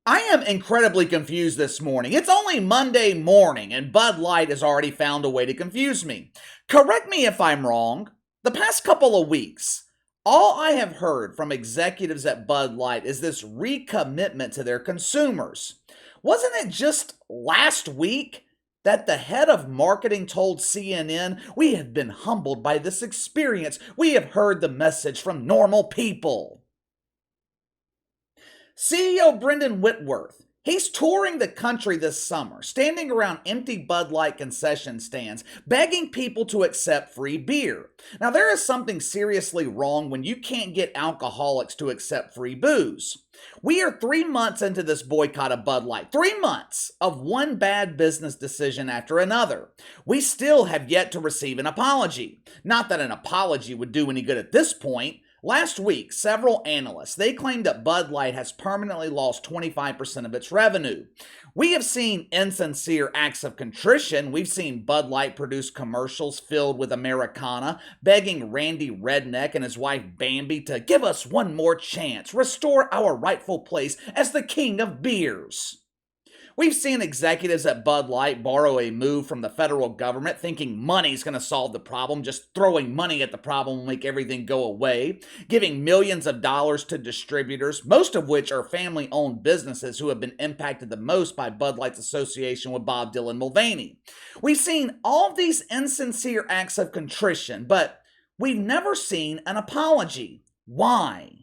I am incredibly confused this morning. It's only Monday morning, and Bud Light has already found a way to confuse me. Correct me if I'm wrong. The past couple of weeks, all I have heard from executives at Bud Light is this recommitment to their consumers. Wasn't it just last week that the head of marketing told CNN, "We have been humbled by this experience. We have heard the message from normal people"? CEO Brendan Whitworth, he's touring the country this summer, standing around empty Bud Light concession stands, begging people to accept free beer. Now, there is something seriously wrong when you can't get alcoholics to accept free booze. We are 3 months into this boycott of Bud Light. 3 months of one bad business decision after another. We still have yet to receive an apology. Not that an apology would do any good at this point. Last week, several analysts, they claimed that Bud Light has permanently lost 25% of its revenue. We have seen insincere acts of contrition. We've seen Bud Light produce commercials filled with Americana, begging Randy Redneck and his wife Bambi to give us one more chance, restore our rightful place as the king of beers. We've seen executives at Bud Light borrow a move from the federal government, thinking money's going to solve the problem. Just throwing money at the problem will make everything go away. Giving millions of dollars to distributors, most of which are family-owned businesses who have been impacted the most by Bud Light's association with Bob Dylan Mulvaney. We've seen all these insincere acts of contrition, but we've never seen an apology. Why?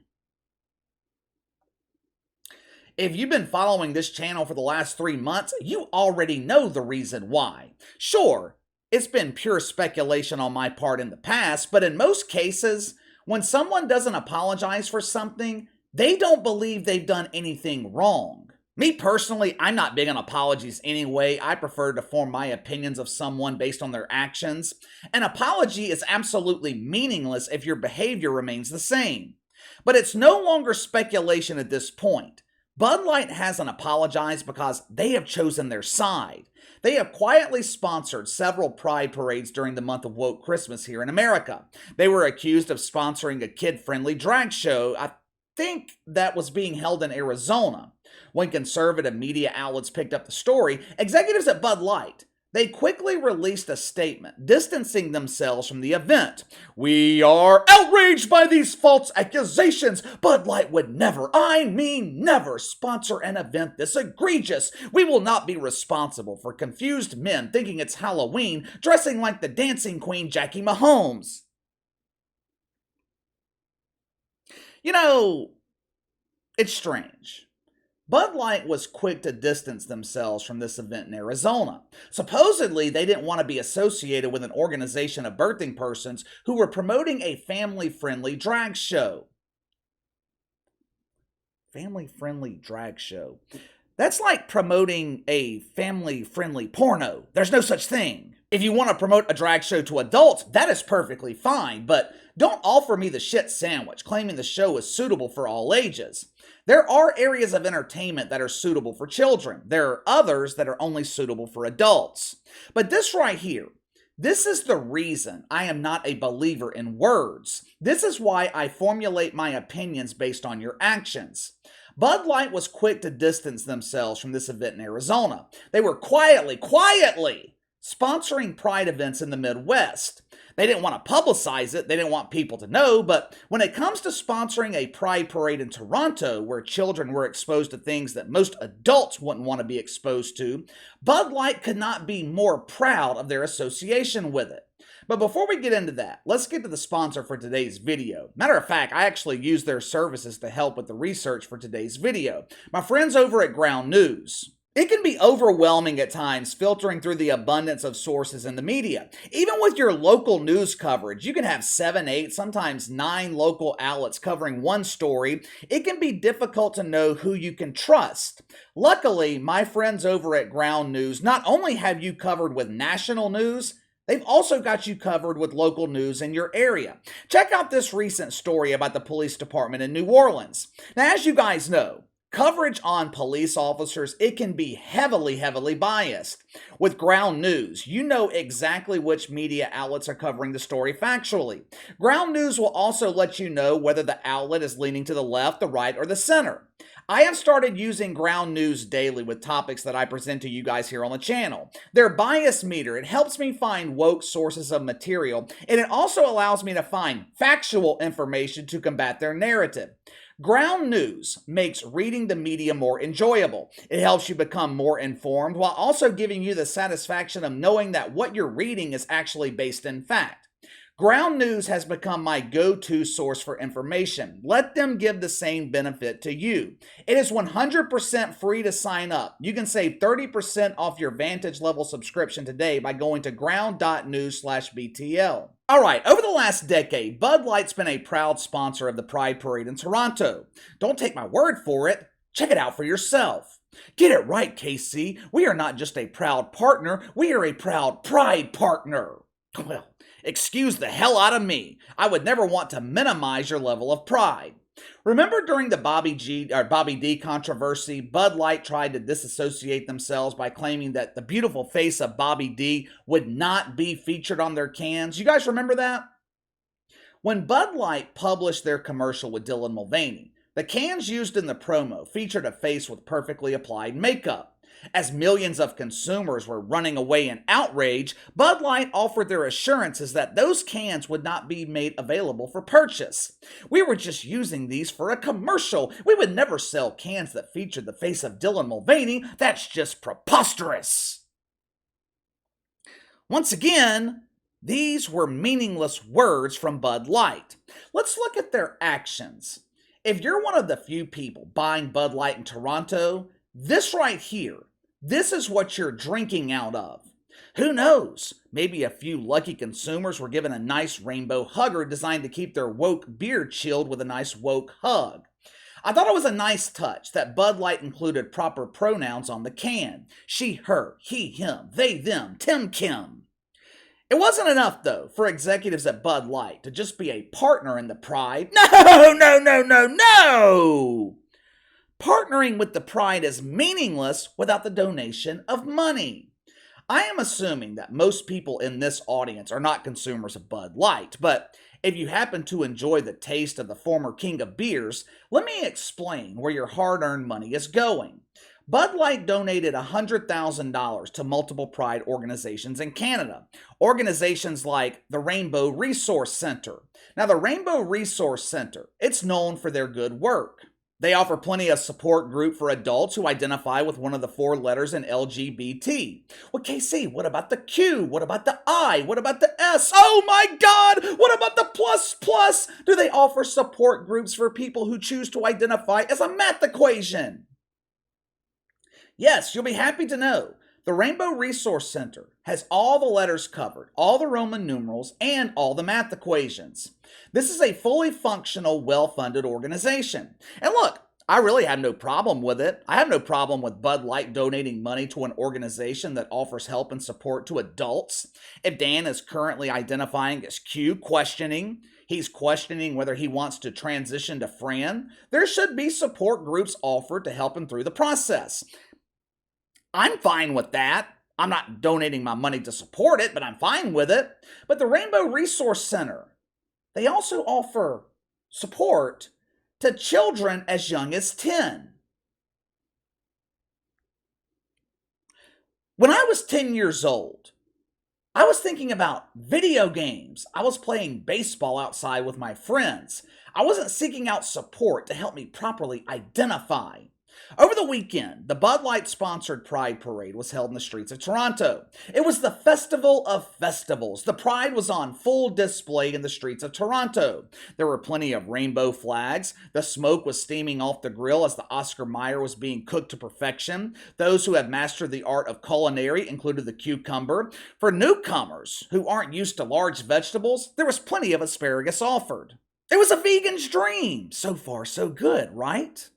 If you've been following this channel for the last 3 months, you already know the reason why. Sure, it's been pure speculation on my part in the past, but in most cases, when someone doesn't apologize for something, they don't believe they've done anything wrong. Me personally, I'm not big on apologies anyway. I prefer to form my opinions of someone based on their actions. An apology is absolutely meaningless if your behavior remains the same. But it's no longer speculation at this point. Bud Light hasn't apologized because they have chosen their side. They have quietly sponsored several pride parades during the month of Woke Christmas here in America. They were accused of sponsoring a kid-friendly drag show. I think that was being held in Arizona. When conservative media outlets picked up the story, executives at Bud Light, they quickly released a statement distancing themselves from the event. "We are outraged by these false accusations. Bud Light would never, I mean never, sponsor an event this egregious. We will not be responsible for confused men thinking it's Halloween, dressing like the dancing queen Jackie Mahomes." You know, it's strange. Bud Light was quick to distance themselves from this event in Arizona. Supposedly, they didn't want to be associated with an organization of birthing persons who were promoting a family-friendly drag show. Family-friendly drag show. That's like promoting a family-friendly porno. There's no such thing. If you want to promote a drag show to adults, that is perfectly fine, but don't offer me the shit sandwich claiming the show is suitable for all ages. There are areas of entertainment that are suitable for children. There are others that are only suitable for adults. But this right here, this is the reason I am not a believer in words. This is why I formulate my opinions based on your actions. Bud Light was quick to distance themselves from this event in Arizona. They were quietly sponsoring pride events in the Midwest. They didn't want to publicize it, they didn't want people to know, but when it comes to sponsoring a pride parade in Toronto where children were exposed to things that most adults wouldn't want to be exposed to, Bud Light could not be more proud of their association with it. But before we get into that, let's get to the sponsor for today's video. Matter of fact, I actually used their services to help with the research for today's video. My friends over at Ground News. It can be overwhelming at times filtering through the abundance of sources in the media. Even with your local news coverage, you can have 7, 8, sometimes 9 local outlets covering one story. It can be difficult to know who you can trust. Luckily, my friends over at Ground News not only have you covered with national news, they've also got you covered with local news in your area. Check out this recent story about the police department in New Orleans. Now, as you guys know, Coverage on police officers, it can be heavily biased. With Ground News, you know exactly which media outlets are covering the story factually. Ground News will also let you know whether the outlet is leaning to the left, the right, or the center. I have started using Ground News daily with topics that I present to you guys here on the channel. Their bias meter, it helps me find woke sources of material, and it also allows me to find factual information to combat their narrative. Ground News makes reading the media more enjoyable. It helps you become more informed while also giving you the satisfaction of knowing that what you're reading is actually based in fact. Ground News has become my go-to source for information. Let them give the same benefit to you. It is 100% free to sign up. You can save 30% off your Vantage level subscription today by going to ground.news/BTL. All right, over the last decade, Bud Light's been a proud sponsor of the Pride Parade in Toronto. Don't take my word for it. Check it out for yourself. Get it right, KC. We are not just a proud partner, we are a proud Pride partner. Well, excuse the hell out of me. I would never want to minimize your level of pride. Remember during the Bobby D controversy, Bud Light tried to disassociate themselves by claiming that the beautiful face of Bobby D would not be featured on their cans? You guys remember that? When Bud Light published their commercial with Dylan Mulvaney, the cans used in the promo featured a face with perfectly applied makeup. As millions of consumers were running away in outrage, Bud Light offered their assurances that those cans would not be made available for purchase. We were just using these for a commercial. We would never sell cans that featured the face of Dylan Mulvaney. That's just preposterous. Once again, these were meaningless words from Bud Light. Let's look at their actions. If you're one of the few people buying Bud Light in Toronto, this right here, this is what you're drinking out of. Who knows? Maybe a few lucky consumers were given a nice rainbow hugger designed to keep their woke beer chilled with a nice woke hug. I thought it was a nice touch that Bud Light included proper pronouns on the can. She, her, he, him, they, them, Tim, Kim. It wasn't enough, though, for executives at Bud Light to just be a partner in the Pride. No! Partnering with the Pride is meaningless without the donation of money. I am assuming that most people in this audience are not consumers of Bud Light, but if you happen to enjoy the taste of the former king of beers, let me explain where your hard-earned money is going. Bud Light donated $100,000 to multiple Pride organizations in Canada. Organizations like the Rainbow Resource Center. Now, the Rainbow Resource Center, it's known for their good work. They offer plenty of support group for adults who identify with one of the 4 letters in LGBT. Well, KC, what about the Q? What about the I? What about the S? Oh my God! What about the plus? Do they offer support groups for people who choose to identify as a math equation? Yes, you'll be happy to know the Rainbow Resource Center has all the letters covered, all the Roman numerals, and all the math equations. This is a fully functional, well-funded organization. And look, I really have no problem with it. I have no problem with Bud Light donating money to an organization that offers help and support to adults. If Dan is currently identifying as Q, he's questioning whether he wants to transition to Fran, there should be support groups offered to help him through the process. I'm fine with that. I'm not donating my money to support it, but I'm fine with it. But the Rainbow Resource Center, they also offer support to children as young as 10. When I was 10 years old, I was thinking about video games. I was playing baseball outside with my friends. I wasn't seeking out support to help me properly identify. Over the weekend, the Bud Light-sponsored Pride Parade was held in the streets of Toronto. It was the festival of festivals. The Pride was on full display in the streets of Toronto. There were plenty of rainbow flags. The smoke was steaming off the grill as the Oscar Mayer was being cooked to perfection. Those who had mastered the art of culinary included the cucumber. For newcomers who aren't used to large vegetables, there was plenty of asparagus offered. It was a vegan's dream. So far, so good, right?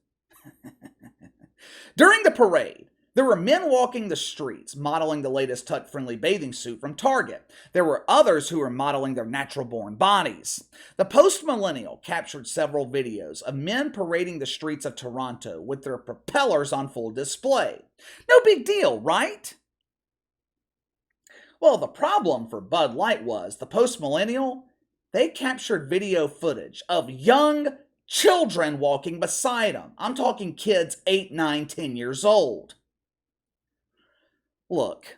During the parade, There were men walking the streets, modeling the latest tuck-friendly bathing suit from Target. There were others who were modeling their natural-born bodies. The Post-Millennial captured several videos of men parading the streets of Toronto with their propellers on full display. No big deal, right? Well, the problem for Bud Light was the Post-Millennial, they captured video footage of young children walking beside them. I'm talking kids 8, 9, 10 years old. Look,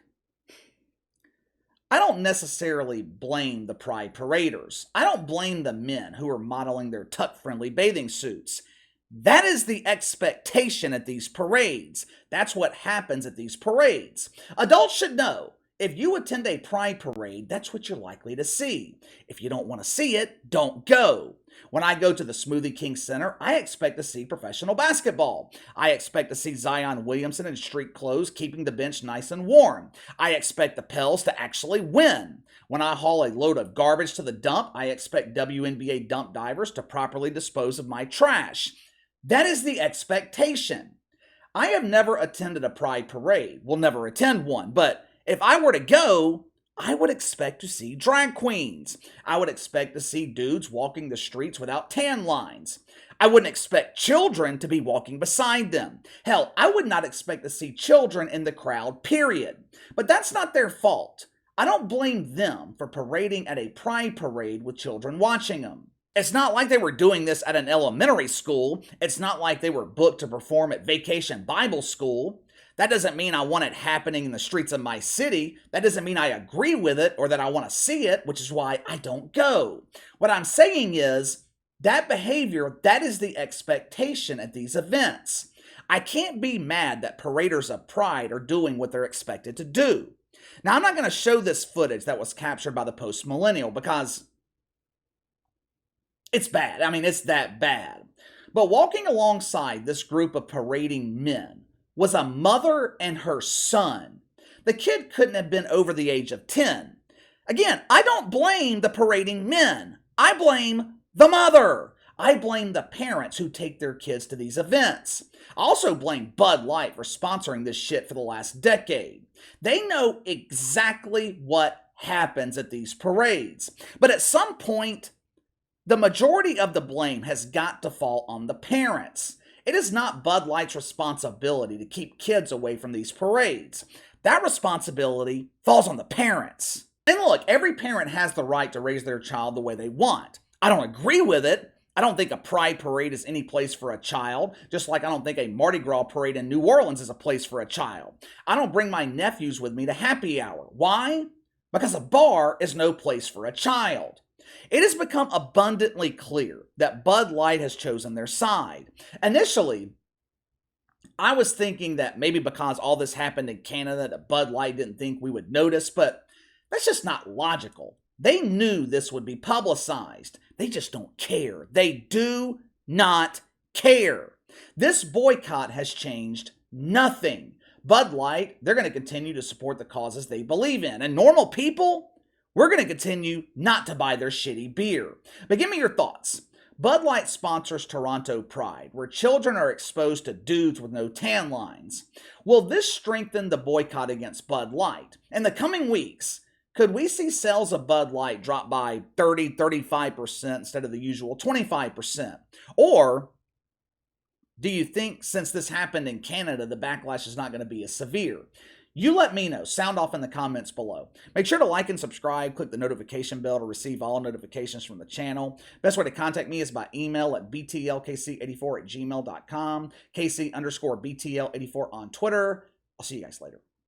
I don't necessarily blame the Pride paraders. I don't blame the men who are modeling their tuck-friendly bathing suits. That is the expectation at these parades. That's what happens at these parades. Adults should know, if you attend a Pride parade, that's what you're likely to see. If you don't want to see it, don't go. When I go to the Smoothie King Center, I expect to see professional basketball. I expect to see Zion Williamson in street clothes keeping the bench nice and warm. I expect the Pels to actually win. When I haul a load of garbage to the dump, I expect WNBA dump divers to properly dispose of my trash. That is the expectation. I have never attended a Pride parade. Will never attend one, but if I were to go, I would expect to see drag queens. I would expect to see dudes walking the streets without tan lines. I wouldn't expect children to be walking beside them. Hell, I would not expect to see children in the crowd, period. But that's not their fault. I don't blame them for parading at a Pride parade with children watching them. It's not like they were doing this at an elementary school. It's not like they were booked to perform at Vacation Bible School. That doesn't mean I want it happening in the streets of my city. That doesn't mean I agree with it or that I want to see it, which is why I don't go. What I'm saying is that behavior, that is the expectation at these events. I can't be mad that paraders of Pride are doing what they're expected to do. Now, I'm not going to show this footage that was captured by the Post-Millennial because it's bad. I mean, it's that bad. But walking alongside this group of parading men was a mother and her son. The kid couldn't have been over the age of 10. Again, I don't blame the parading men. I blame the mother. I blame the parents who take their kids to these events. I also blame Bud Light for sponsoring this shit for the last decade. They know exactly what happens at these parades. But at some point, the majority of the blame has got to fall on the parents. It is not Bud Light's responsibility to keep kids away from these parades. That responsibility falls on the parents. And look, every parent has the right to raise their child the way they want. I don't agree with it. I don't think a Pride parade is any place for a child, just like I don't think a Mardi Gras parade in New Orleans is a place for a child. I don't bring my nephews with me to happy hour. Why? Because a bar is no place for a child. It has become abundantly clear that Bud Light has chosen their side. Initially, I was thinking that maybe because all this happened in Canada that Bud Light didn't think we would notice, but that's just not logical. They knew this would be publicized. They just don't care. They do not care. This boycott has changed nothing. Bud Light, they're going to continue to support the causes they believe in. And normal people, we're going to continue not to buy their shitty beer. But give me your thoughts. Bud Light sponsors Toronto Pride, where children are exposed to dudes with no tan lines. Will this strengthen the boycott against Bud Light? In the coming weeks, could we see sales of Bud Light drop by 30-35% instead of the usual 25%? Or do you think since this happened in Canada, the backlash is not going to be as severe? You let me know. Sound off in the comments below. Make sure to like and subscribe. Click the notification bell to receive all notifications from the channel. Best way to contact me is by email at btlkc84@gmail.com. KC_BTL84 on Twitter. I'll see you guys later.